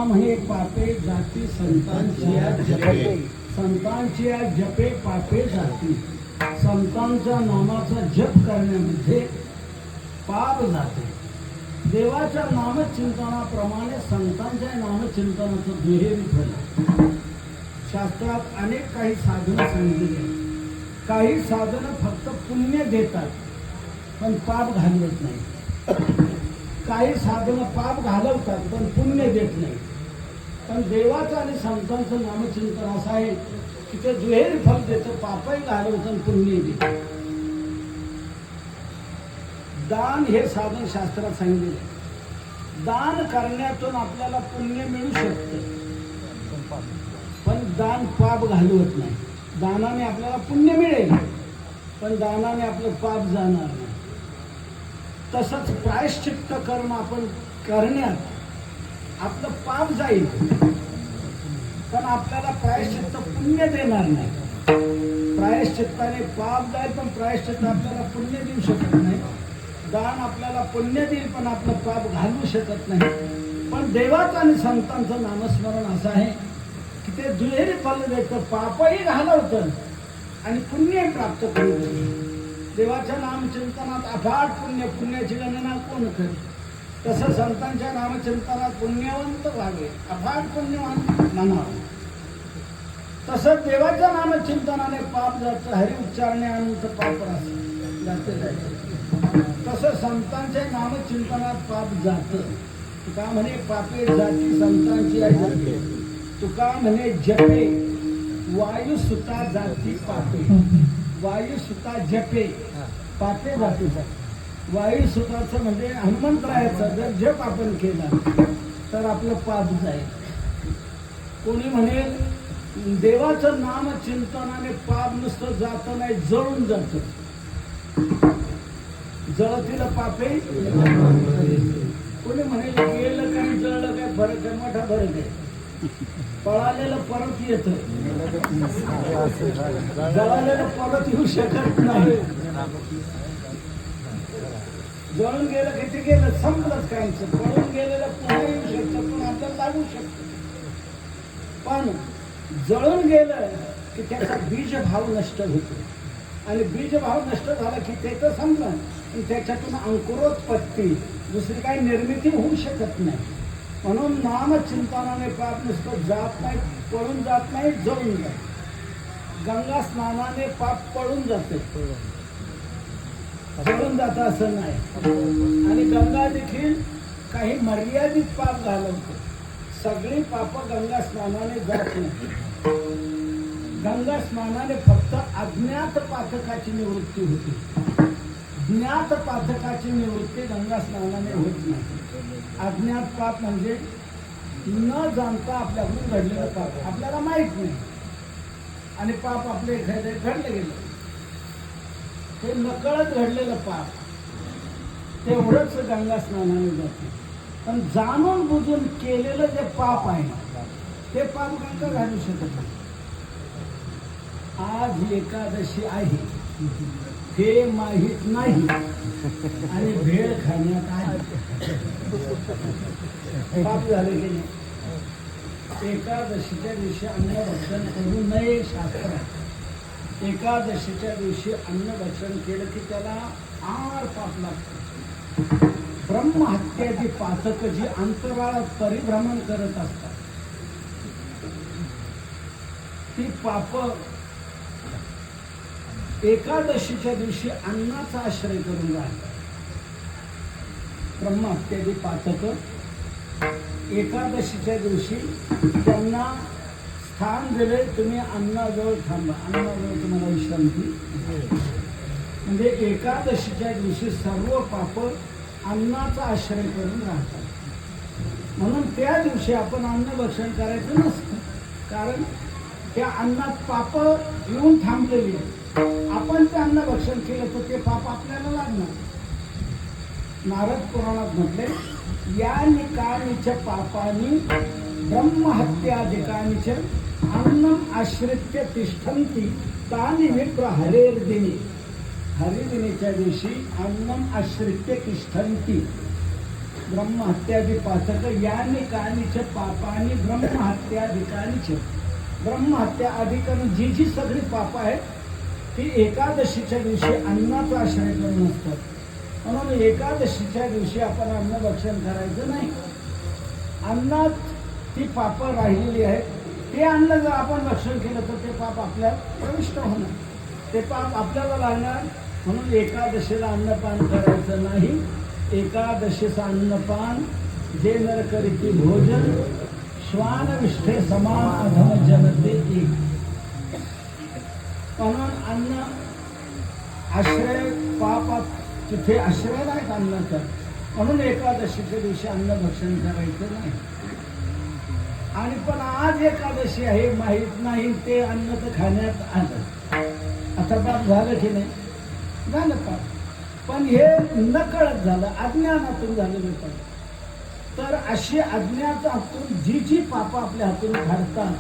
म्हणे पापे जाती संतांची जपे, संतांची जपे पापे जाती. संतांच्या नामाचा जप करण्यामध्ये पाप जाते. देवाच्या नामचिंतनाप्रमाणे संतांच्या नामचिंतनाचं दुहेरी फल. शास्त्रात अनेक काही साधनं सांगितली आहेत. काही साधनं फक्त पुण्य देतात पण पाप घालवत नाही. काही साधनं पाप घालवतात पण पुण्य देत नाही. पण देवाचं आणि संतांचं नामचिंतन असं आहे की ते दुहेरी फल देतं, पापही घालवतं आणि पुण्यही देतं. दान हे साधन शास्त्रात सांगितले. दान करण्यातून आपल्याला पुण्य मिळू शकतं पण दान पाप घालवत नाही. दानाने आपल्याला पुण्य मिळेल पण दानाने आपलं पाप जाणार नाही. तसंच प्रायश्चित्त कर्म आपण करण्यात आपलं पाप जाईल पण आपल्याला प्रायश्चित्त पुण्य देणार नाही. प्रायश्चित्ताने पाप जाईल पण प्रायश्चित्त आपल्याला पुण्य देऊ शकत नाही. दान आपल्याला पुण्य देईल पण आपलं पाप घालवू शकत नाही. पण देवाचं आणि संतांचं नामस्मरण असं आहे की ते दुहेरी फल देतं, पापही घालवतं आणि पुण्यही प्राप्त करू देतं. देवाच्या नामचिंतनात अफाट पुण्य, पुण्याची गणना कोण करेल. तसं संतांच्या नामचिंतनात पुण्यवंत व्हावे, अफाट पुण्यवान म्हणावं. तसं देवाच्या नामचिंतनाने पाप जातं. हरि उच्चारणे अनंत पाप जाते जायचं. तसं संतांच्या नामचिंतनात पाप जातं. तुका म्हणे पापे जाती संतांची आहे. तुका म्हणे जपे वायू सुता जाती पापे. वायू सुता जपे पापे जाती. वायू सुताचं म्हणजे हनुमंतरायाचं जर जप आपण केला तर आपलं पाप जाईल. कोणी म्हणेल देवाचं नाम चिंतनाने पाप नुसतं जातं नाही, जळून जातं. जळतील पापे. कोणी म्हणेल गेलं काय जळलं काय फरक आहे, मोठा फरक आहे. पळालेलं परत येत, जळालेलं परत येऊ शकत नाही. जळून गेलं किती गेलं संपलंच कायचं. पळून गेलेलं पुन्हा येऊ शकतं पण आपल्याला लागू शकतं. पण जळून गेलं की त्याचा बीजभाव नष्ट होतो आणि बीजभाव नष्ट झाला की त्याचं संपलं आणि त्याच्यातून अंकुरोत्पत्ती दुसरी काही निर्मिती होऊ शकत नाही. म्हणून नामचिंतनाने पाप नुसतं जात नाही, पळून जात नाही, जळून जात. गंगा स्नानाने पाप पळून जाते, जळून जात असं नाही. आणि गंगा देखील काही मर्यादित पाप घालवते. सगळी पाप गंगा स्नानाने जात नाही. गंगा स्नानाने फक्त अज्ञात पातकाची निवृत्ती होते. ज्ञात पातकाची निवृत्ती गंगा स्नानाने होत नाही. अज्ञात पाप म्हणजे न जाणता आपल्याकडून घडलेलं पाप, आपल्याला माहित नाही आणि पाप आपले घडले गेलं. ते नकळत घडलेलं पाप तेवढंच गंगा स्नानाने जाते. पण जाणून बुजून केलेलं जे पाप आहे ते पाप गंगा घालू शकत नाही. आज एकादशी आहे हे माहीत नाही आणि भेळ खाण्यात आहे, पाप झाले की नाही. एकादशीच्या दिवशी अन्न भक्षण करू नये शास्त्रात. एकादशीच्या दिवशी अन्न भक्षण केलं की त्याला आर पाप लागतं. ब्रह्महत्याची पातक जी अंतराळात परिभ्रमण करत असतात ती पाप एकादशीच्या दिवशी अन्नाचा आश्रय करून राहतात. ब्रह्महत्याची पातक एकादशीच्या दिवशी त्यांना स्थान दिले, तुम्ही अन्नाजवळ थांबा, अन्नाजवळ तुम्हाला विश्रांती. म्हणजे एकादशीच्या दिवशी सर्व पाप अन्नाचा आश्रय करून राहतात. म्हणून त्या दिवशी आपण अन्न भक्षण करायचं नसतं, कारण त्या अन्नात पाप येऊन थांबलेली आहे. आपण ते अन्न भक्षण केलं तर ते पाप आपल्याला लागणार. नारद पुराणात म्हटले या निकानीच्या पापानी ब्रह्महत्याधिकानीच अन्नम आश्रित्य तिष्ठन्ति तानि विप्र हरेर्दिनी. हरिदिनीच्या दिवशी अन्नम आश्रित्य तिष्ठन्ति ब्रह्महत्यादि पातक यानी कानीच पापानी ब्रह्महत्याधिकानीच. ब्रह्महत्या आधी करून जी जी सगळी पाप आहेत ती एकादशीच्या दिवशी अन्नाचा आश्रय करून असतात. म्हणून एकादशीच्या दिवशी आपण अन्न भक्षण करायचं नाही. अन्नात ती पाप राहिलेली आहेत. ते अन्न जर आपण भक्षण केलं तर ते पाप आपल्यात प्रविष्ट होणार, ते पाप आपल्याला लागणार. म्हणून एकादशीला अन्नपान करायचं नाही. एकादशीचं अन्नपान जे नर करीती भोजन श्वान विष्ठे समान अधम जनते एक. म्हणून अन्न आश्रय पापात तिथे आश्रय नाही अन्नाचा. म्हणून एकादशीच्या दिवशी अन्न भक्षण करायचं नाही. आणि पण आज एकादशी आहे माहीत नाही ते अन्न तर खाण्यात आलं. आता पाप झालं की नाही? झालं पाप. पण हे नकळत झालं, अज्ञानातून झालेलं पाप. तर अशी अज्ञानातून जी जी पाप आपल्या हातून घडतात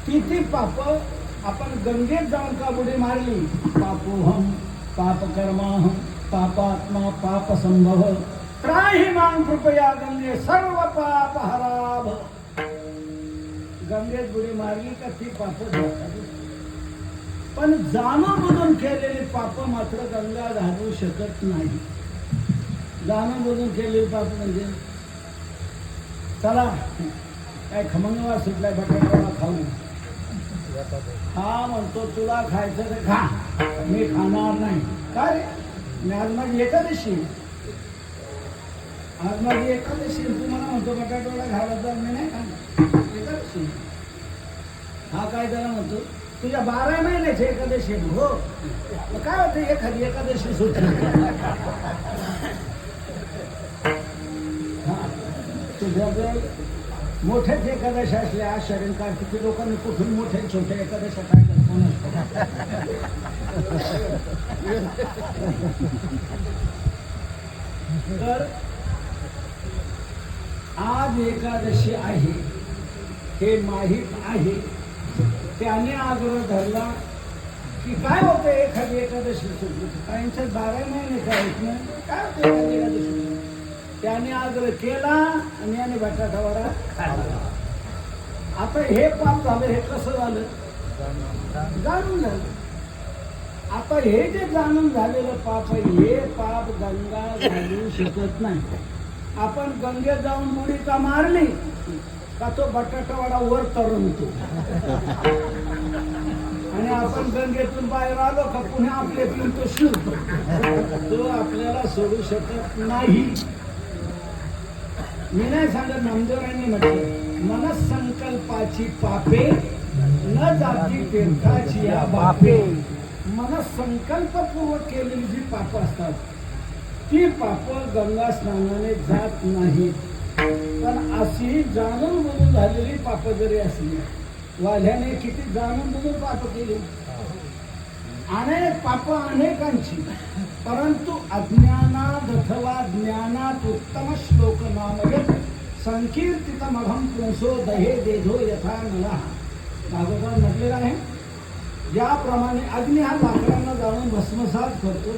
ती पाप आपण गंगेत जाऊन का बुडी मारली. पापोहम पाप कर्माहम पापात्मा पाप संभव त्राही मां कृपया गंगे सर्व पाप हराभ. गंगेत बुडी मारली का ती पाप जातात. पण जाणून बुजून केलेली पाप मात्र गंगा घालवू शकत नाही. जाणून बुजून केलेली पाप म्हणजे चला काय खमंगवा सुटलाय बटाटा खाऊ. हा म्हणतो तुला खायचं तर खा, मी खाणार नाही. का रे? मी आज माझी एकादशी, आज माझी एकादशी. तुम्हाला म्हणतो बटाटोला घाला तर मी नाही खाणार एकादशी. हा काय त्याला म्हणतो तुझ्या 12 महिन्याची एकादशी. हो काय होतं एखादी एकादशी सुटली. हा तुझ्या जर मोठ्याच एकादशी असल्या आषाढी कार्तिकी लोकांनी कुठून मोठ्या छोट्या एकादशा काढतात कोणाला. तर आज एकादशी आहे हे माहीत आहे. त्याने आग्रह धरला की काय होतं एखादी एकादशी सुटली. काहींच्या 12 महिने करायचं नाही. काय होतं एखादी एकादशी. त्याने आग्रह केला आणि याने बटाटावडा खाल्ला. आता हे पाप झालं. हे कसं झालं? जाणून झालं. आता हे जे जाणून झालेलं पाप हे पाप गंगा घालू शकत नाही. आपण गंगेत जाऊन बुडी का मारली का तो बटाटावडा वर तरंगतो. आणि आपण गंगेतून बाहेर आलो का पुन्हा आपले पिऊन तो शिरतो. तो आपल्याला सोडू शकत नाही. मी नाही सांगत, नामदेवरांनी म्हटलं मनसंकल्पाची पापे न जाती तीर्थाची या बापे. मनसंकल्पपूर्वक केलेली जी पाप असतात ती पाप गंगा स्नानाने जात नाहीत. पण अशी जाणून बुजून झालेली पाप जरी असली, वाल्याने किती जाणून बुजून पाप केली, अनेक पाप अनेकांची, परंतु अज्ञानात अथवा ज्ञानात उत्तम श्लोक नामयत संकीर्तितमहं पुंसो दहे देधो यथा नला. भागवतात म्हटलेलं आहे ज्याप्रमाणे अग्नी हा लाकडांना जाळून भस्मसात करतो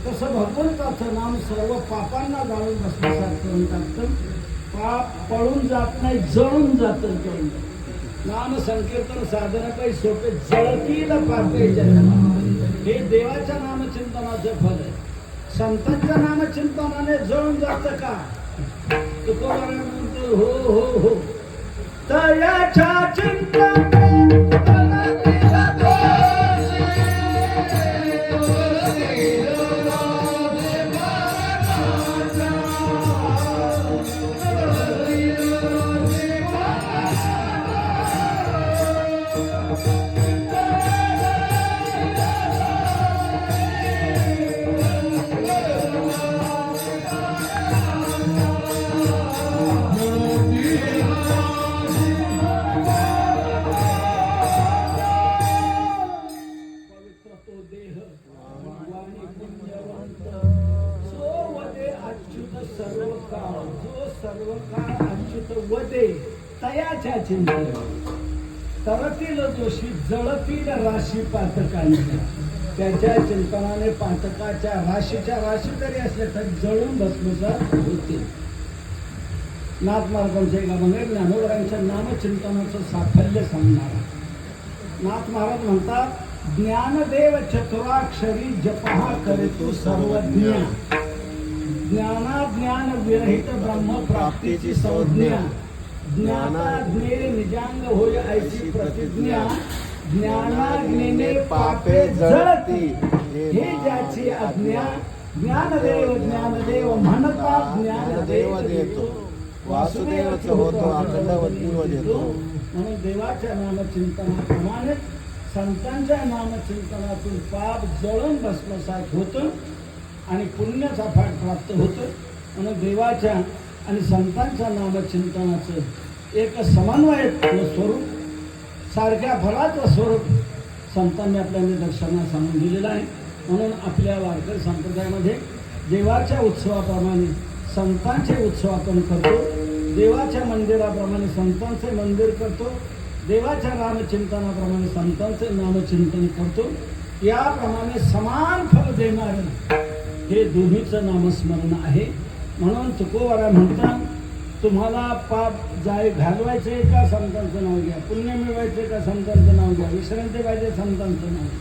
तसं भगवंताचं नाम सर्व पापांना जाळून भस्मसात करून टाकतं. पाप पळून जात नाही, जळून जातं. जळून नाम संकीर्तन साधना काही सोपे जळतील पापे जन्म. हे देवाच्या नामचिंतनाचं फल आहे. संतांच्या नामचिंतनाने जळून जातं का? तुकोबाराय म्हणतो हो हो हो तयाच्या चिंतन तयाच्या चिंतन तरतील दोषी जळतील राशी पातकांच्या. त्याच्या चिंतनाने पातकाच्या राशीच्या राशी जरी असल्या तरी जळून भस्मसात होतील. नाथ महाराजांच्या एका बंगेत ज्ञानोबरांच्या नामचिंतनाचं साफल्य सांगणारा नाथ महाराज म्हणतात, ज्ञानदेव चतुराक्षरी जपहा करितु सर्वज्ञ, ज्ञानाज्ञान विरहित ब्रह्म प्राप्तीची संज्ञा, ज्ञानाज्ञे निजांग होय ऐची प्रतिज्ञा, ज्ञानाग्नीने पापे जळती हे ज्याची आज्ञा, ज्ञानदेव म्हणतात ज्ञानदेव देतो, वासुदेवच होतो अखंड वज्ञ देतो. म्हणून देवाच्या नामचिंतनाप्रमाणे संतांच्या नामचिंतनातून पाप जळून भस्मसात होतं आणि पुण्याचा फाट प्राप्त होतं. म्हणून देवाच्या आणि संतांच्या नामचिंतनाचं एक समन्वय स्वरूप, सारख्या फळाचं स्वरूप संतांनी आपल्या निदर्शनास सांगून दिलेलं आहे. म्हणून आपल्या वारकरी संप्रदायामध्ये देवाच्या उत्सवाप्रमाणे संतांचे उत्सव आपण करतो, देवाच्या मंदिराप्रमाणे संतांचे मंदिर करतो, देवाच्या नामचिंतनाप्रमाणे संतांचे नामचिंतन करतो. याप्रमाणे समान फल देणारे हे दोन्हीचं नामस्मरण आहे. म्हणून तुकोबाराय म्हणतात, तुम्हाला पाप घालवायचे का संतांचं नाव घ्या, पुण्य मिळवायचे का संतांचं नाव घ्या, विश्रांती पाहिजे संतांचं नाव घ्या,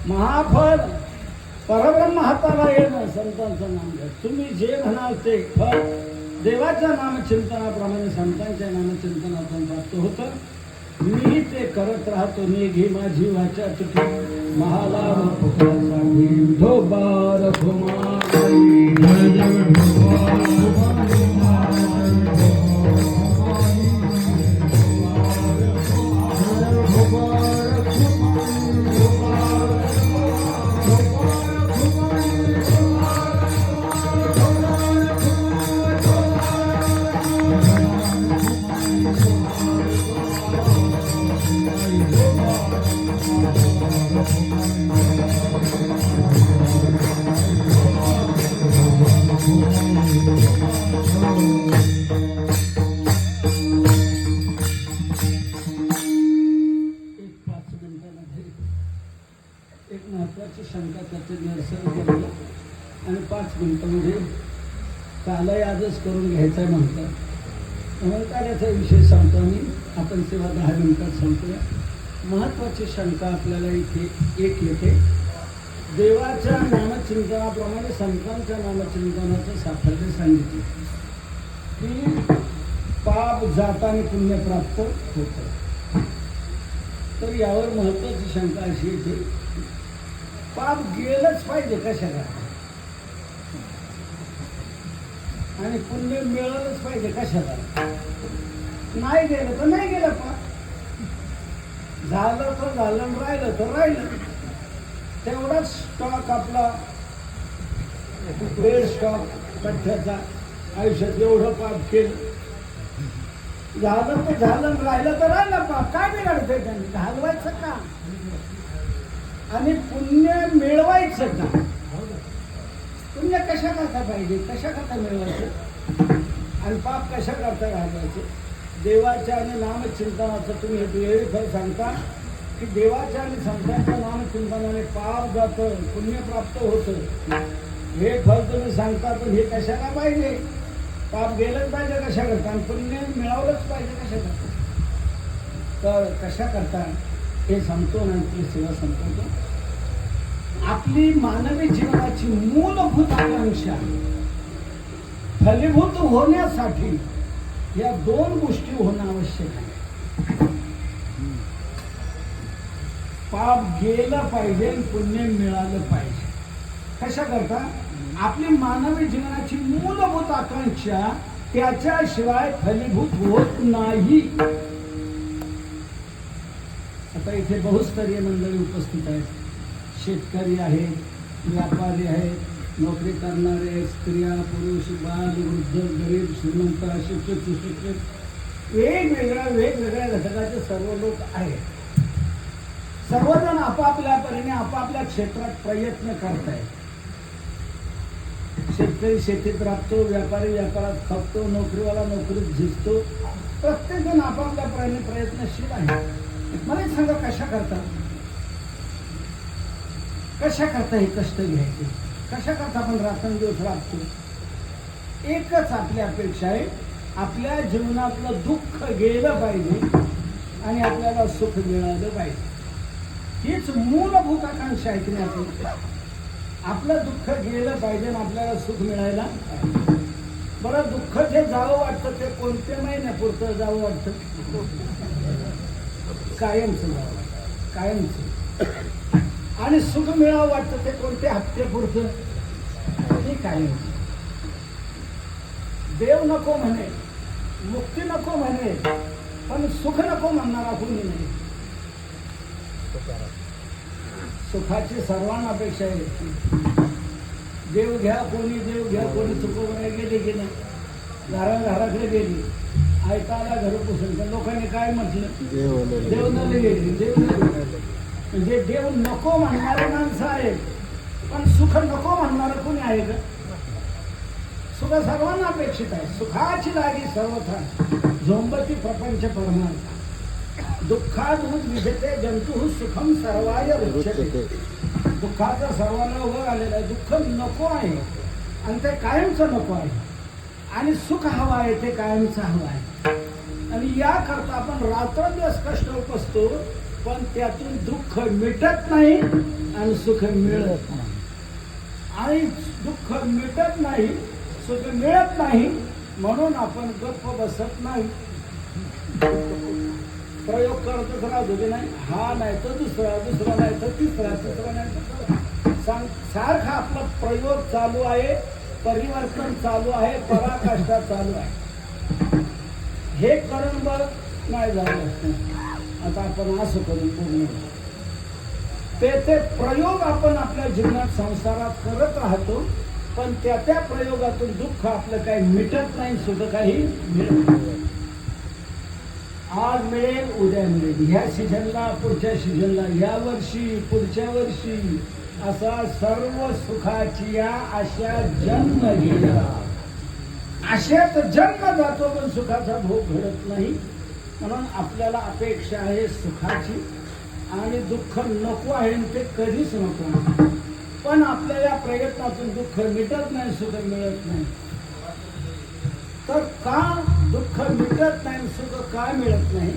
महाफल परब्रह्म हाताला येणं संतांचं नाम घ्या. तुम्ही जे म्हणाल ते फल देवाच्या नामचिंतनाप्रमाणे संतांच्या नामचिंतनातून प्राप्त होतं. मी ते करत राहतो, निघी माझी वाचा चुकी महालाभ पुत्रासाठी विठोबा रखुमाई. एक महत्वाची शंका त्याचे निरसन केलं आणि 5 मिनिटांमध्ये कालयाजच करून घ्यायचा म्हणतात. म्हणून कार्याचा विषय सांगतो आणि आपण सेवा 10 मिनिटात संपूया. महत्वाची शंका आपल्याला इथे एक येते, देवाच्या नामचिंतनाप्रमाणे संतांच्या नामचिंतनाचं साफल्य सांगितले की पाप जाताने पुण्य प्राप्त होतं. तर यावर महत्वाची शंका अशी येते, पाप गेलंच पाहिजे कशाला आणि पुण्य मिळालंच पाहिजे कशाला. नाही गेलं तर नाही गेलं, पाप झालं तर झालं, राहिलं तर राहिलं. तेवढाच स्टॉक आपला वेळ स्टॉक पठ्याचा आयुष्यात एवढं पाप केलं, झालं तर झालं, राहिलं तर राहिलं. पाप काय बिघडतंय त्यांनी, घालवायचं का आणि पुण्य मिळवायचं का. पुण्य कशा करता पाहिजे, कशा करता मिळवायचं आणि पाप कशा करता घालवायचे. देवाच्या आणि नामचिंतनाचं तुम्ही दुहेरी फल सांगता की देवाच्या आणि संतांच्या नामचिंतनाने पाप जातं, पुण्य प्राप्त होतं. हे फल तुम्ही सांगता, पण हे कशाला पाहिजे. पाप गेलंच पाहिजे कशा करता आणि पुण्य मिळवलंच पाहिजे कशा करता. तर कशा करता हे सांगतो आणि आपली सेवा संपवतो. आपली मानवी जीवनाची मूलभूत आकांक्षा फलीभूत होण्यासाठी या 2 गोष्टी होणं आवश्यक आहे. पाप गेलं पाहिजे, पुण्य मिळालं पाहिजे. कशा करता, आपली मानवी जीवनाची मूलभूत आकांक्षा त्याच्याशिवाय फलीभूत होत नाही. आता इथे बहुस्तरीय मंडळी उपस्थित आहेत. शेतकरी आहेत, व्यापारी आहेत, नोकरी करणारे आहेत, स्त्रिया, पुरुष, बाल, वृद्ध, गरीब, श्रीमंत, अशिक्षित, सुशिक्षित, वेगवेगळ्या घटकाचे सर्व लोक आहेत. सर्वजण आपापल्या परीने आपापल्या क्षेत्रात प्रयत्न करतायत. शेतकरी शेतीत राबतो, व्यापारी व्यापारात खपतो, नोकरीवाला नोकरीत झिजतो. प्रत्येक जण आपापल्या परीने प्रयत्नशील आहे. मला सांगा कशा करता. कशा करता हे कष्ट घ्यायचे, कशा करता आपण रात्रंदिवस राबतो? एकच आपली अपेक्षा आहे, आपल्या जीवनातलं दुःख गेलं पाहिजे आणि आपल्याला सुख मिळालं पाहिजे. हीच मूलभूत आकांक्षा आहे की नाही? आपलं दुःख गेलं पाहिजे आणि आपल्याला सुख मिळायला पाहिजे. बरं, दुःख जे जावं वाटतं ते कोणत्या महिन्यापुरतं जावं वाटतं? कायमचं जावं वाटतं, कायमचं. आणि सुख मिळावं वाटतं ते कोणत्या हप्त्यापुरतं? ते कायमचं. देव नको म्हणे, मुक्ती नको म्हणे, पण सुख नको म्हणणारा कोणी नाही. सुखाची सर्वांना अपेक्षा आहे. देव घ्या कोणी, देव घ्या कोणी, चुकवणे गेले की नाही, घराकडे गेली, ऐकायला घर पुसून. पण लोकांनी काय म्हटलं? देव न गेली, देव न गेली. म्हणजे देव नको म्हणणारे माणसं आहेत, पण सुख नको म्हणणारं कोणी आहे का? सुख सर्वांना अपेक्षित आहे. सुखाची लागी सर्वथा झोंबती प्रपंच परमार्थ. दुःखात विजते जंतु सुखम सर्वाय रुच्यते. दुःखाचा सर्वांना उभं आलेलं आहे. दुःख नको आहे आणि ते कायमचं नको आहे, आणि सुख हवं आहे ते कायमचं हवं आहे. आणि याकरता आपण रात्रंदिवस कष्ट उपसतो, पण त्यातून दुःख मिटत नाही आणि सुख मिळत नाही. आणि दुःख मिटत नाही, सुख मिळत नाही, म्हणून आपण गप्प बसत नाही. प्रयोग करतच राहतो की नाही, हा नाही तर दुसरा, दुसरा नाही तर तिसरा, तिसरा नाही तर सारखा आपला प्रयोग चालू आहे, परिवर्तन चालू आहे, पराकाष्ठा चालू आहे. हे करून बघ नाही झालं, आता आपण असं करून पूर्ण ते प्रयोग आपण आपल्या जीवनात संसारात करत राहतो, पण त्या प्रयोगातून दुःख आपलं काही मिटत नाही, सुद्धा काही मिळत नाही. आज मिळेल, उद्या मिळेल, ह्या सीझनला, पुढच्या सीझनला, या वर्षी, पुढच्या वर्षी, असा सर्व सुखाची या आशा जन्म गेला. आशेत जन्म जातो, पण सुखाचा भोग घडत नाही. म्हणून आपल्याला अपेक्षा आहे सुखाची, आणि दुःख नको आहे ते कधीच नको. पण आपल्या या प्रयत्नातून दुःख मिटत नाही, सुख मिळत नाही. तर का दुःख मिटत नाही, सुख का मिळत नाही?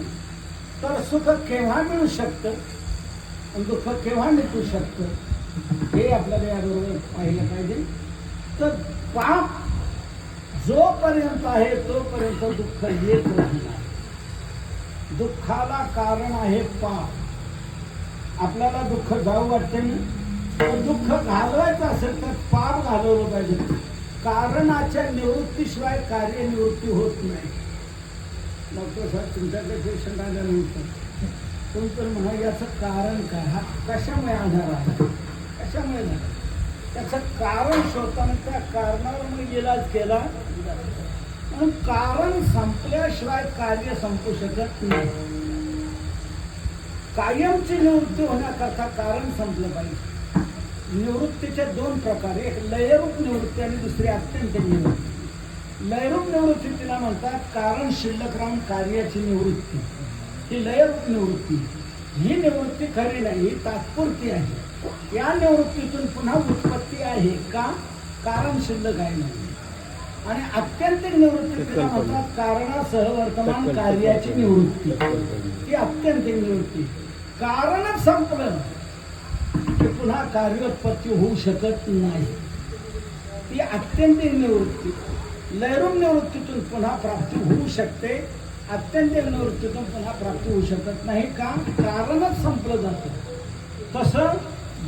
तर सुख केव्हा मिळू शकतं आणि दुःख केव्हा मिटू शकतं, हे आपल्याला याबरोबर पाहिलं पाहिजे. तर पाप जोपर्यंत आहे तोपर्यंत दुःख येत राहणार. दुःखाला कारण आहे पाप. आपल्याला दुःख जावं वाटते ना, तर दुःख घालवायचं असेल तर पाप घालवलं पाहिजे. कारणाच्या निवृत्तीशिवाय कार्यनिवृत्ती होत नाही. डॉक्टर साहेब, तुमच्याकडे पेशंट आल्यानंतर तुम्ही तर म्हणा याचं कारण काय, हा कशामुळे आजार आहे, कशामुळे झाला, त्याचं कारण शोधताना त्या कारणावर मी इलाज केला. म्हणून कारण संपल्याशिवाय कार्य संपू शकत नाही. कायमची निवृत्ती होण्याकरता कारण संपलं पाहिजे. निवृत्तीचे दोन प्रकार, एक लयरूप निवृत्ती आणि दुसरी अत्यंत निवृत्ती. लयरूप निवृत्ती तिला म्हणतात कारण शिल्लक राहून कार्याची निवृत्ती, ही लयरूप निवृत्ती. ही निवृत्ती खरी नाही, ही तात्पुरती आहे. या निवृत्तीतून पुन्हा उत्पत्ती आहे का, कारण शिल्लक आहे नाही. आणि अत्यंतिक निवृत्ती तिला म्हणतात कारणासह वर्तमान कार्याची निवृत्ती, ही अत्यंतिक निवृत्ती. कारणच संपलं की पुन्हा कार्योत्पत्ती होऊ शकत नाही, ती अत्यंतिक निवृत्ती. लयरूप निवृत्तीतून पुन्हा प्राप्ती होऊ शकते, अत्यंतिक निवृत्तीतून पुन्हा प्राप्ती होऊ शकत नाही. का, कारणच संपलं जातं. तसं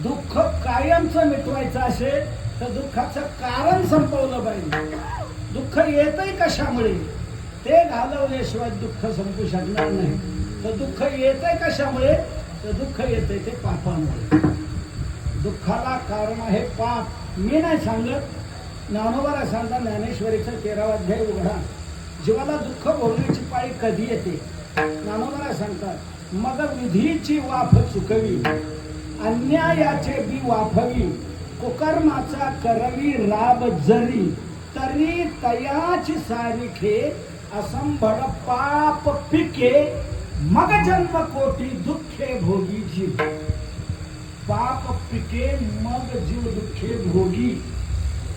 दुःख कायमचं मिटवायचं असेल तर दुःखाचं कारण संपवलं पाहिजे. दुःख येतंय कशामुळे, ते घालवल्याशिवाय दुःख संपू शकणार नाही. तर दुःख येतंय कशामुळे, तर दुःख येतंय ते पापामुळे. दुःखाला कारण आहे पाप. मी नाही सांगत, ज्ञानोबाला सांगता ज्ञानेश्वरीचा 13वा अध्याय उघडा. जीवाला दुःख भोगण्याची पाळी कधी येते, ज्ञानोबाला सांगतात, मग विधीची वाफ चुकवी, अन्यायाचे बी वाफवी, कुकर्माचा करवी राब जरी, तरी तयाची सारिखे असंभड पाप पिके, मग जन्म कोटी दुःखे भोगीची. पाप पिके मग जीव दुःखे भोगी.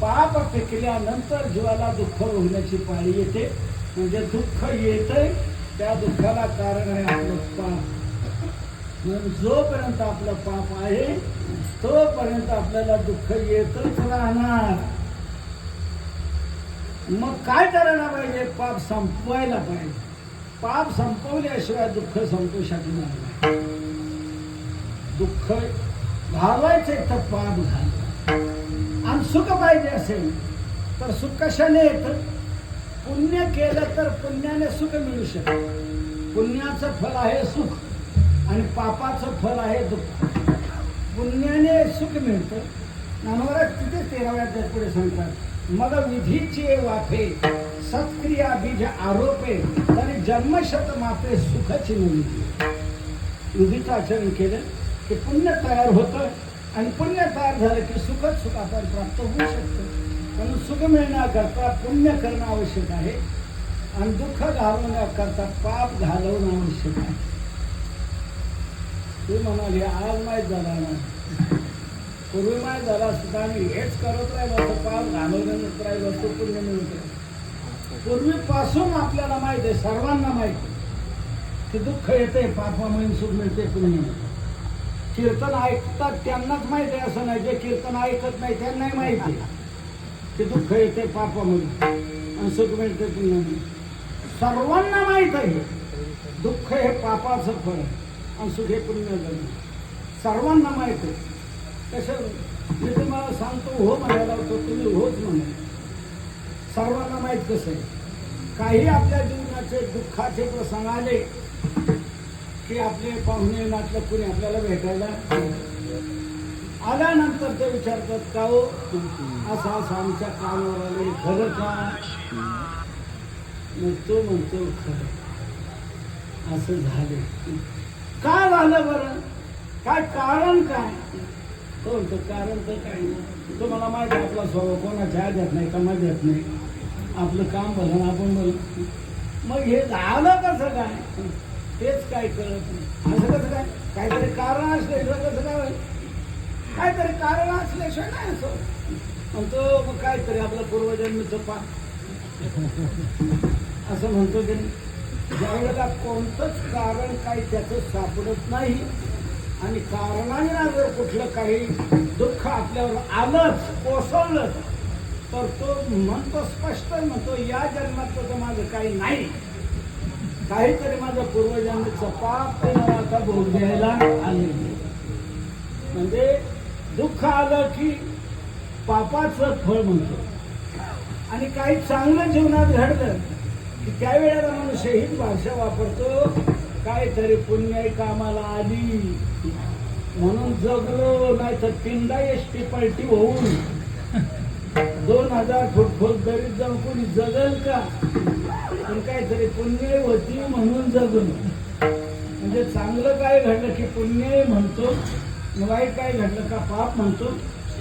पाप पिकल्यानंतर जीवाला दुःख भोगण्याची पाळी येते. म्हणजे दुःख येतंय त्या दुःखाला कारण आहे आपलं पाप. म्हणून जोपर्यंत आपलं पाप आहे तोपर्यंत आपल्याला दुःख येतच राहणार. मग काय करायला पाहिजे? पाप संपवायला पाहिजे. पाप संपवल्याशिवाय दुःख संपू शकणार नाही. दुःख घालवायचे तर पाप घालवा. आणि सुख पाहिजे असेल तर सुख कशाने येतं? पुण्य केलं तर पुण्याने सुख मिळू शकतं. पुण्याचं फल आहे सुख आणि पापाचं फल आहे दुःख. पुण्याने सुख मिळतं. ज्ञानोबा तिथे 13व्या अध्यायात पुढे सांगतात, मग विधीचे वाफे सत्क्रिया बीज आरोपे तरी जन्मशत मापे सुखची नव्हती. विधीचं आचरण केलं की पुण्य तयार होतं आणि पुण्य तयार झालं की सुखच सुख आपण प्राप्त होऊ शकतं. म्हणून सुख मिळण्याकरता पुण्य करणं आवश्यक आहे आणि दुःख घालवण्याकरता पाप घालवणं आवश्यक आहे. तू म्हणाली आज माहीत झाला ना, पूर्वी माहीत झाला असतं आणि हेच करत राहिलो असं पाप घालवण्यात राहिलो असतो पुण्य मिळत राहिलं. पूर्वीपासून आपल्याला माहिती आहे, सर्वांना माहिती की दुःख येते पापामुळे, सुख मिळते पुण्य. कीर्तन ऐकतात त्यांनाच माहिती आहे असं नाही, जे कीर्तन ऐकत नाही त्यांनाही माहिती आहे की दुःख येते पापामुळे आणि सुख मिळते पुण्यामुळे. सर्वांना माहीत आहे दुःख हे पापाचं फळ आहे आणि सुख हे पुण्य झालं. सर्वांना माहीत आहे. कसं मी तुम्हाला सांगतो हो म्हणायला होतो, तुम्ही होच म्हणा. सर्वांना माहीत कसं आहे. काही आपल्या जीवनाचे दुःखाचे प्रसंग आले की आपले पाहुणे नातलं कुणी आपल्याला भेटायला आल्यानंतर ते विचारतात का हो असं असं आमच्या कामावर आले, खरं का? मग तो म्हणतो खरं असं झाले. का झालं बरं? काय कारण काय? तो म्हणतो कारण तर काही नाही. तुम्हाला माहिती आहे आपला स्वभाव कोणाच्या आद्यात नाही, कमाद्यात नाही. आपलं काम भलं आपण भलं. मग हे झालं कसं काय तेच काय कळत नाही. असं कसं काय? काहीतरी कारण असल्याशिवाय कसं काय होईल? काहीतरी कारण असल्याशिवाय नाही असं म्हणतो. मग काहीतरी आपलं पूर्वजन्मीचं पाप असं म्हणतो की ज्यावेळेला कोणतंच कारण काही त्याचं सापडत नाही आणि कारणाने जर कुठलं काही दुःख आपल्यावर आलंच, कोसळलं, तर तो म्हणतो, स्पष्ट म्हणतो, या जन्मात तर माझं काही नाही, काहीतरी माझं पूर्वजन्मीचं पाप ते मला आता भोग द्यायला आले. म्हणजे दुःख आलं की पापाचं फळ म्हणतो. आणि काही चांगलं जीवनात घडलं की त्यावेळेला मनुष्य हीच भाषा वापरतो, काहीतरी पुण्य कामाला आली म्हणून जगलो, नाही तर पिंडा एसटी पलटी होऊन 2000 फूट खोल दरीत जाऊन कोणी जगल का? पण काहीतरी पुण्य होती म्हणून जगलो. म्हणजे चांगलं काय घडलं की पुण्य म्हणतो, वाईट काय घडलं का पाप म्हणतो.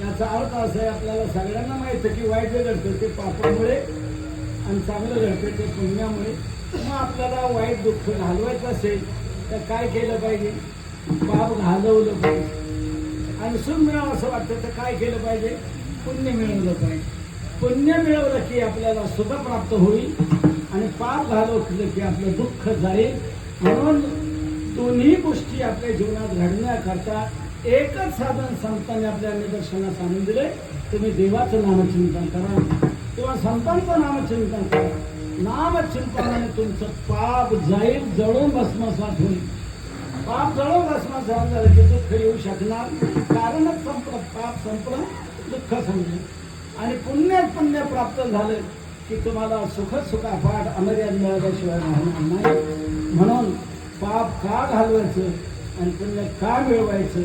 याचा अर्थ असा आहे, आपल्याला सगळ्यांना माहित आहे की वाईट जे घडतं ते पापामुळे आणि चांगलं घडतं ते पुण्यामुळे. मग आपल्याला वाईट दुःख घालवायचं असेल तर काय केलं पाहिजे? पाप घालवलं पाहिजे. आणि सुख मिळावं असं वाटतं तर काय केलं पाहिजे? पुण्य मिळवलं पाहिजे. पुण्य मिळवलं की आपल्याला सुख प्राप्त होईल आणि पाप घालवलं की आपलं दुःख जाईल. म्हणून दोन्ही गोष्टी आपल्या जीवनात घडण्याकरता एकच साधन संतांनी आपल्या निदर्शनास आणून दिले. तुम्ही देवाचं नामचिंतन करा किंवा संतांचं नामचिंतन करा. नामचिंतनाने तुमचं पाप जाईल, जळून भस्मसात होईल. पाप जळून भस्मसात झालं की दुःख येऊ शकणार. कारणच संपलं, पाप संपलं, दुःख संपलं. आणि पुण्य प्राप्त झालं की तुम्हाला सुखापाठ अमर्याद मिळाल्याशिवाय राहणार नाही. म्हणून पाप का घालवायचं आणि पुण्य का मिळवायचं,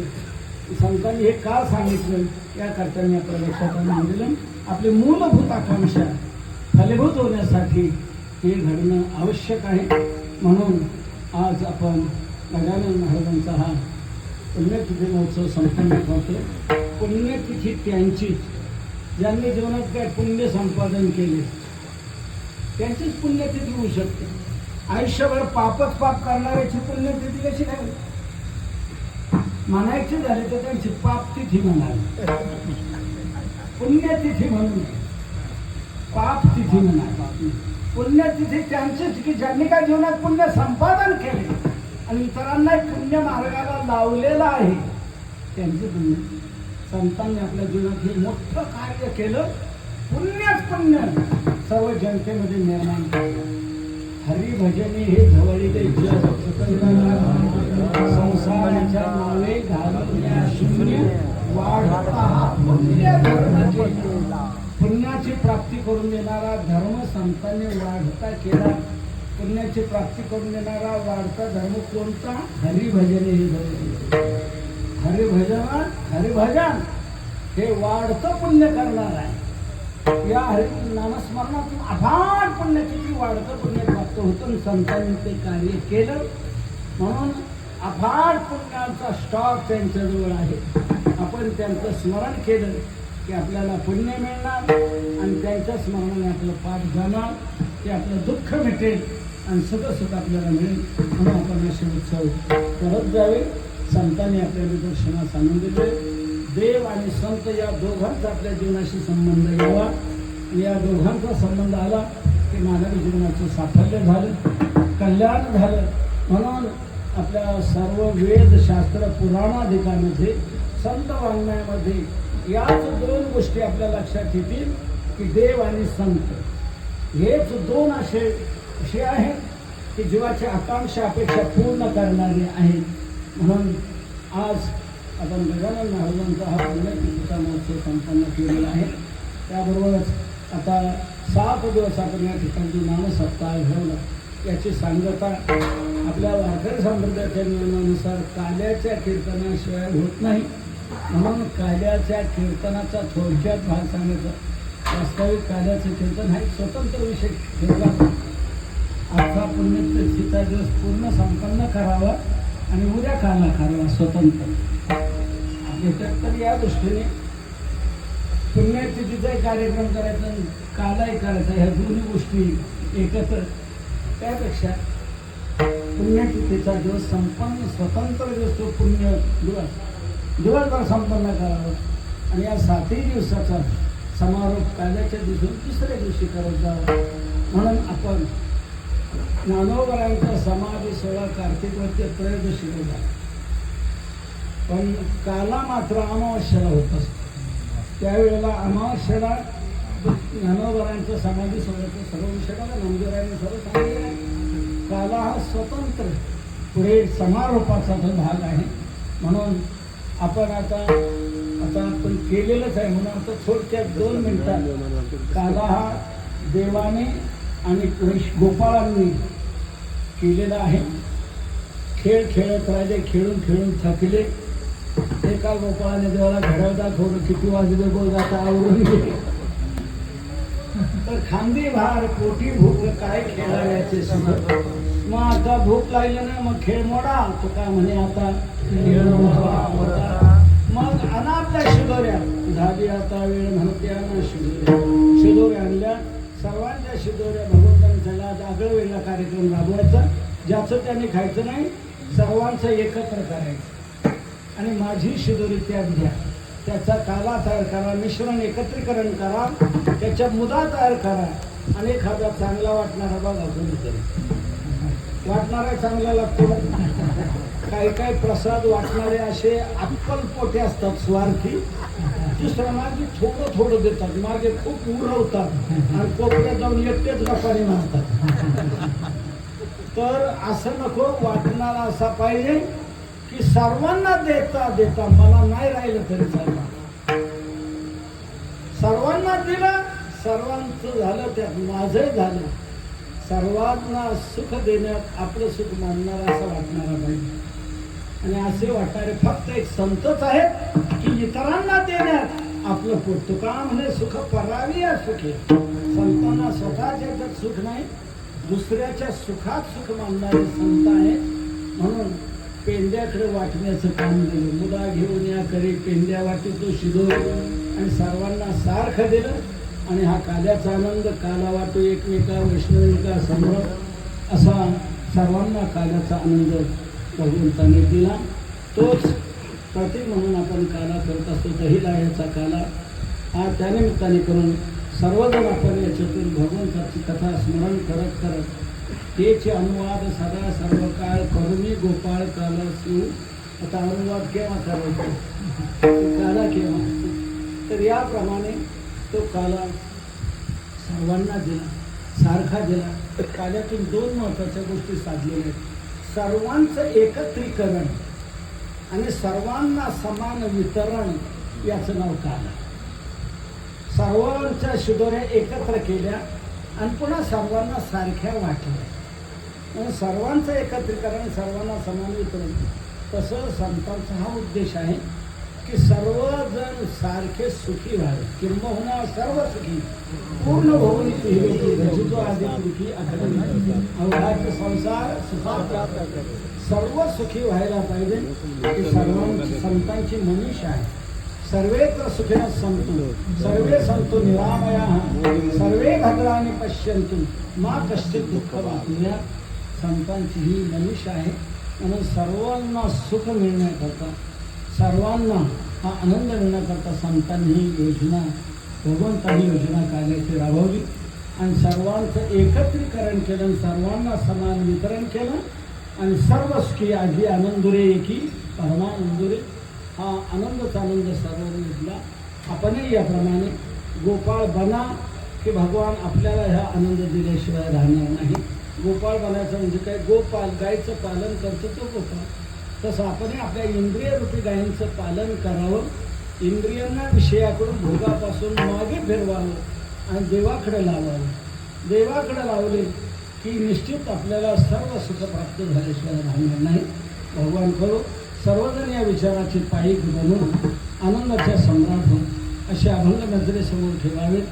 संतांनी हे का सांगितलं याकरता मी आपल्या लक्षात आणून दिलं. आपली मूलभूत आकांक्षा फलीभूत होण्यासाठी हे घडणं आवश्यक आहे. म्हणून आज आपण गजानन महाराजांचा हा पुण्यतिथी महोत्सव संपन्न करतो. पुण्यतिथी त्यांची ज्यांनी जीवनात काय पुण्य संपादन केले त्यांचीच पुण्यतिथी होऊ शकते. आयुष्यभर पापच पाप करणाऱ्याची पुण्यतिथी कशी नाही? म्हणायची झाली तर त्यांची पाप तिथी म्हणाली, पुण्यतिथी म्हणून पाप तिथी म्हणाली. पुण्यतिथी त्यांचीच की ज्यांनी काय जीवनात पुण्य संपादन केले आणि इतरांना पुण्य मार्गाला लावलेला आहे त्यांचे पुण्य. संतांनी आपल्या जीवनात हे मोठं कार्य केलं, पुण्यच पुण्य सर्व जनतेमध्ये निर्माण केलं. हरिभजनी हे झवळीले संसाराच्या नावे घालून शून्य वाढता पुण्य धर्म पुण्याची प्राप्ती करून देणारा धर्म संतांनी वाढता केला. पुण्याची प्राप्ती करून देणारा वाढता धर्म कोणता? हरिभजन. हरिभजन हे वाढतं पुण्य करणार आहे. या नामस्मरणातून अफाट पुण्य किती वाढतं पुण्य प्राप्त होतं. संतांनी ते कार्य केलं म्हणून अफाट पुण्याचा स्टॉक त्यांच्याजवळ आहे. आपण त्यांचं स्मरण केलं की आपल्याला पुण्य मिळणार आणि त्यांच्या स्मरणाने आपलं पाठ जाणार, ते आपलं दुःख मिटेल आणि सुख आपल्याला मिळेल. म्हणून आपण असे उत्सव करत जावे. संतांनी आपल्या निदर्शनास आणून दिले. देव आणि संत या दोघांचा आपल्या जीवनाशी संबंध यावा. या दोघांचा संबंध आला की मानवी जीवनाचं साफल्य झालं, कल्याण झालं. म्हणून आपल्या सर्व वेद शास्त्र पुराणाधिकामध्ये संत वाङ्मयामध्ये याच दोन गोष्टी आपल्या लक्षात येतील की देव आणि संत हेच दोन असे विषय आहेत की जीवाची आकांक्षा अपेक्षा पूर्ण करणारे आहेत. म्हणून आज आपण गजानन महाराजांचा हा पुण्यतिथीचा महोत्सव संपन्न केलेला आहे. त्याबरोबरच आता 7 दिवस आपण या ठिकाणी नामसप्ताह ठेवला. याची सांगता आपल्या वारकरी संप्रदायाच्या नियमानुसार काल्याच्या कीर्तनाशिवाय होत नाही. म्हणून काल्याच्या कीर्तनाचा थोडक्यात भाग सांगायचा. वास्तविक काल्याचं कीर्तन हा एक स्वतंत्र विषय ठेवला. अख्खा पुण्यतिथीचा दिवस पूर्ण संपन्न करावा आणि उद्या काला करावा स्वतंत्र. याच्यात तर या दृष्टीने पुण्यतिथीचाही कार्यक्रम करायचा आणि कालाही करायचा, ह्या दोन्ही गोष्टी एकत्र. त्यापेक्षा पुण्यतिथीचा दिवस संपन्न स्वतंत्र दिवस, तो पुण्य दिवसभर संपन्न करावा आणि या 7ही दिवसाचा समारोप काल्याच्या दिवशी दुसऱ्या दिवशी करत जावा. म्हणून आपण ज्ञानोबरांचा समाधी सोहळा कार्तिक वरती त्रयोदशी होता, पण काला मात्र अमावस्येला होत असतो. त्यावेळेला अमावस्येला ज्ञानोबरांचा समाधी सोहळ्याचं सर्व विषयाला नंदुराने सर्व सांगितलं आहे. काला हा स्वतंत्र पुढे समारोपाचा जो भाग आहे. म्हणून आपण आता आपण केलेलंच आहे म्हणून आता थोडक्यात 2 मिनिटात काला हा देवाने आणि गोपाळांनी केलेला आहे. खेळ खेळत राहिले, खेळून खेळून थकले. एका गोपाळाने देवाला घड्याळ दाखवलं, किती वाजले बोल आता आवरून गेले. तर खांदी भार पोटी भूक काय खेळायचे सुख. मग आता भूक लागली ना, मग खेळ मोडा. तो काय म्हणे आता खेळ मोडा. मग अनाथल्या शिदोऱ्या झाली आता वेळ म्हणते ना, शिदोऱ्या आणल्या. सर्वांच्या शिदोऱ्या भगवंतांनी त्याला आगळं वेगळा कार्यक्रम राबवायचा. ज्याचं त्याने खायचं नाही, सर्वांचं एकत्र करायचं आणि माझी शिदोरी त्यात घ्या. त्याचा काला तयार करा, मिश्रण एकत्रीकरण करा, त्याच्या मुदा तयार करा आणि एखादा चांगला वाटणारा बघा कोणीतरी. वाटणारा चांगला लागतो. काही काही प्रसाद वाटणारे असे अक्कलपोटे असतात, स्वार्थी. दुसऱ्या मागे थोडं थोडं देतात, मागे खूप उरवतात आणि कोपऱ्यात जाऊन एकटेच गप्पाने मारतात. तर असं नको. वाटणारा असा पाहिजे की सर्वांना देता देता मला नाही राहिलं तरी चालणार. सर्वांना दिलं, सर्वांचं झालं, त्यात माझं झालं. सर्वांना सुख देण्यात आपलं सुख मानणारा असं वाटणारा पाहिजे. आणि असे वाटणारे फक्त एक संतच आहेत की इतरांना देण्यात आपलं पोट. तुका म्हणे सुख परावी या सुखे. संतांना स्वतःच्या याच्यात सुख नाही, दुसऱ्याच्या सुखात सुख मानणारे संत आहेत. म्हणून पेंड्याकडे वाटण्याचं काम दिलं. मुदा घेऊन या करे पेंड्या वाटतो शिदोर आणि सर्वांना सारखं दिलं. आणि हा काल्याचा आनंद काला वाटो एकमेका वैष्णविका संभ्रम असा सर्वांना काल्याचा आनंद भगवंताने दिला. तोच प्रतीक म्हणून आपण काला करत असतो. दहीलाह्याचा काला हा त्यानिमित्ताने करून सर्वजण आपण याच्यातून भगवंताची कथा स्मरण करत करत तेचे अनुवाद सदा सर्व काळ करुणी गोपाळ काला शिव. आता अनुवाद केव्हा करायचा, काला केव्हा, तर याप्रमाणे तो काला सर्वांना दिला, सारखा दिला. तर काल्यातून दोन महत्त्वाच्या गोष्टी साधलेल्या आहेत. सर्वांचं एकत्रीकरण आणि सर्वांना समान वितरण, याचं नाव काला. सर्वांच्या शिदोऱ्या एकत्र केल्या आणि पुन्हा सर्वांना सारख्या वाटल्या. म्हणजे सर्वांचं एकत्रीकरण, सर्वांना समान वितरण. तसं संतांचा हा उद्देश आहे की सर्वजण सारखे सुखी व्हावे, किंबहुना सर्व सुखी पूर्ण भवनी रचितो आदि सुखी अवघाचे संसार सुखात सर्व सुखी व्हायला पाहिजे. ही सर्वांची संतांची मनीषा आहे. सर्वेत्र सुखिनः सन्तु सर्वे सन्तु निरामयाः सर्वे भद्राणि पश्यन्तु मा कश्चित् दुःखमाप्नुयात्. संतांची ही मनीषा आहे. म्हणून सर्वांना सुख मिळण्याकरता, सर्वांना हा आनंद मिळण्याकरता संतांनी ही योजना, भगवंतांनी योजना काल्याची राबवली आणि सर्वांचं एकत्रीकरण केलं, सर्वांना समान वितरण केलं आणि सर्व सुखी आजी आनंदुरे एकी परमानंदुरे. हा आनंदच आनंद सर्वांनी घेतला. आपणही याप्रमाणे गोपाळ बना की भगवान आपल्याला ह्या आनंद दिल्याशिवाय राहणार नाही. गोपाळ बनायचं म्हणजे काय, गोपाल गायीचं पालन करतो तो गोपाळ. तसं आपणही आपल्या इंद्रिय रूपी गायींचं पालन करावं, इंद्रियांना विषयाकडून भोगापासून मागे फिरवावं आणि देवाकडे लावावं. देवाकडे लावले की निश्चित आपल्याला सर्व सुख प्राप्त झाल्याशिवाय राहणार नाही. भगवान करो सर्वजण या विचाराची पायीक बनून आनंदाच्या सम्राट होऊन असे अभंग नजरेसमोर ठेवावेत.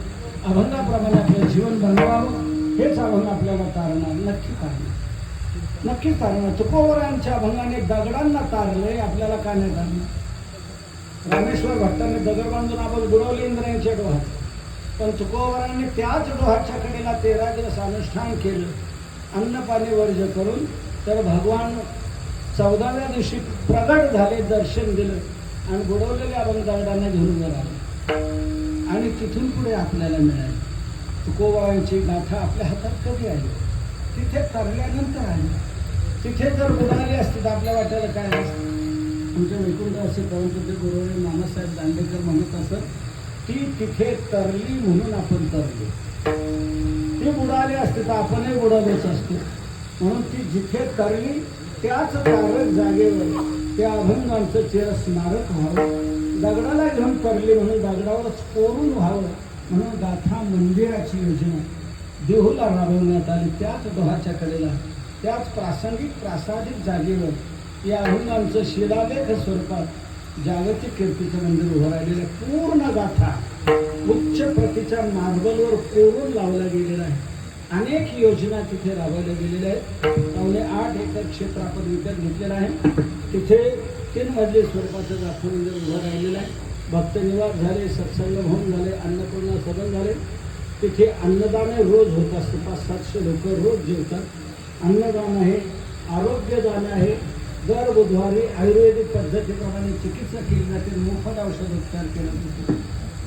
अभंगाप्रमाणे आपलं जीवन बनवावं. हेच अभंग आपल्याला तारणार, नक्की तारणार, नक्कीच तारणार. तुकोबरायांच्या अभंगाने दगडांना तारले, आपल्याला का नाही तारणार. रामेश्वर भट्टाने दगड बांधून आपण बुडवले इंद्रायणच्या डोहात, पण तुकोबरांनी त्याच डोहाच्या कडेला 13 दिवस अनुष्ठान केलं, अन्न पाणी वर्ज करून. तर भगवान 14व्या दिवशी प्रगट झाले, दर्शन दिलं आणि बुडवलेल्या अभंग दगडांना घेऊन वर आले आणि तिथून पुढे आपल्याला मिळाली. तुकोबारांची गाथा आपल्या हातात कधी आली, तिथे तरल्यानंतर आली. तिथे जर बुडाली असते तर आपल्या वाट्याला काय असतं. आमच्या वैकुंठ असे परंतु गुरुवारी नानासाहेब दांडेकर म्हणत असत ती तिथे तरली म्हणून आपण तरलो. ती बुडाली असते तर आपणही बुडालेच असतो. म्हणून ती जिथे तरली त्याच तारक जागेवर त्या अभंगांचं चिरस्मारक व्हावं. दगडाला घेऊन तरली म्हणून दगडावरच कोरून व्हावं म्हणून गाथा मंदिराची योजना देहूला राबवण्यात आली. त्याच डोहाच्या कडेला त्याच प्रासादिक जागेवर या अभंगांचं शिलालेख स्वरूपात जागतिक कीर्तीचं मंदिर उभं राहिलेलं. पूर्ण गाथा उच्च प्रतीच्या मार्बलवर कोरून लावला गेलेला आहे. अनेक योजना तिथे राबवल्या गेलेल्या आहेत. 8 एकर क्षेत्र आपण विकत घेतलेलं आहे. तिथे 3 मजली स्वरूपाचं गाथा मंदिर उभं राहिलेलं आहे. भक्तनिवास झाले, सत्संग भवन झाले, अन्नपूर्णा सदन झाले. तिथे अन्नदान रोज होत असतं. 500-700 लोक रोज जेवतात. अन्नदान आहे, आरोग्यदान आहे. दर बुधवारी आयुर्वेदिक पद्धतीप्रमाणे चिकित्सा केली जाते, मोफत औषधोपचार केला जातो.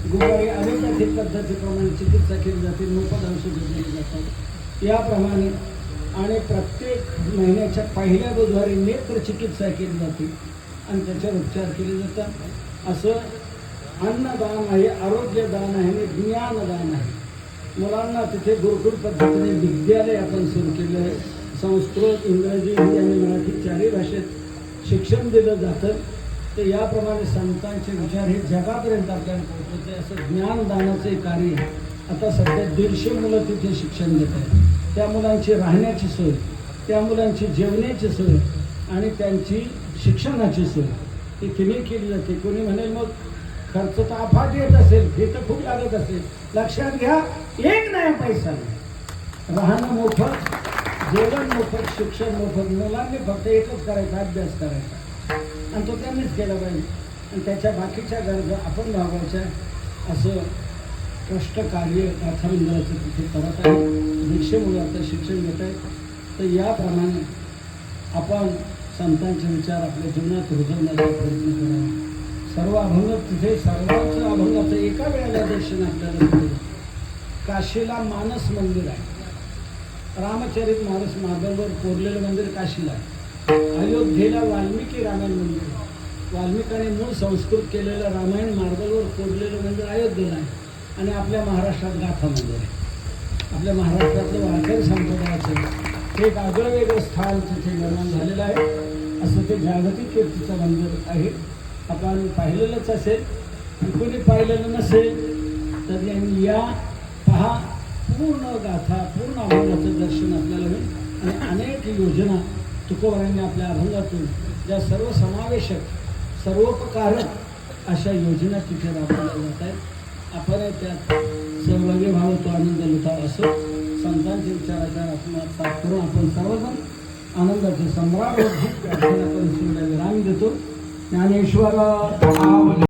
गुरुवारी ॲलोपॅथिक पद्धतीप्रमाणे चिकित्सा केली जाते, मोफत औषधं दिली जातात. याप्रमाणे आणि प्रत्येक महिन्याच्या पहिल्या बुधवारी नेत्र चिकित्सा केली जाते आणि त्याच्यावर उपचार केले जातात. असं अन्नदान आहे, आरोग्यदान आहे आणि ज्ञानदान आहे. मुलांना तिथे गुरुकुल पद्धतीने विद्यालय आपण सुरू केलं आहे. संस्कृत, इंग्रजी, हिंदी आणि मराठी 4ही भाषेत शिक्षण दिलं जातं. तर याप्रमाणे संतांचे विचार हे जगापर्यंत आपल्याला पोहोचवते. असं ज्ञानदानाचे कार्य आता सध्या 150 मुलं तिथे शिक्षण देत आहेत. त्या मुलांची राहण्याची सोय, त्या मुलांची जेवण्याची सोय आणि त्यांची शिक्षणाची सोय ही तिने केली जाते. कोणी म्हणेल मग खर्च तर अफाट येत असेल, फी तर खूप लागत असेल. लक्षात घ्या, 1 नया पैसा नाही. राहणं मोफत, जेवण मोफत, शिक्षण मोफत. मुलांनी फक्त एकच करायचा, अभ्यास करायचा आणि तो त्यांनीच केला पाहिजे आणि त्याच्या बाकीच्या गरजा आपण भागवायच्या. असं कष्ट कार्य गाथा मंदिराचं तिथे करत आहे. 150 मुलं आता शिक्षण घेत आहेत. तर याप्रमाणे आपण संतांचे विचार आपल्या जीवनात रुजवण्याचा प्रयत्न करावा. सर्व अभंग तिथे सर्वांचं अभंगाचं एका वेळेला दर्शन आपल्याला मिळेल. काशीला मानस मंदिर आहे. रामचरित मानस मार्गावर कोरलेलं मंदिर काशीला आहे. अयोध्येला वाल्मिकी रामायण मंदिर आहे. वाल्मिकाने मूळ संस्कृत केलेलं रामायण मार्गावर कोरलेलं मंदिर अयोध्येला आहे. आणि आपल्या महाराष्ट्रात गाथा मंदिर आहे. आपल्या महाराष्ट्रातलं वारकरी संप्रदायाचं एक आगळं वेगळं स्थान तिथे निर्माण झालेलं आहे. असं ते जागतिक कीर्तीचं मंदिर आहे. आपण पाहिलेलंच असेल. कोणी पाहिलेलं नसेल तर या पहा, पूर्ण गाथा पूर्ण अभंगाचं दर्शन आपल्याला होईल. आणि अनेक योजना तुकोबारांनी आपल्या अभंगातून ज्या सर्वसमावेशक सर्वोपकारक अशा योजना तिथे राबवल्या जात आहेत. आपण त्यात सहभागी व्हावं, तो आनंद लुटावा असो संतांच्या विचाराच्या आत्मसात करून आपण सर्वजण आनंदाचे सम्राट प्रार्थना करून विराम देतो. ज्ञानेश्वर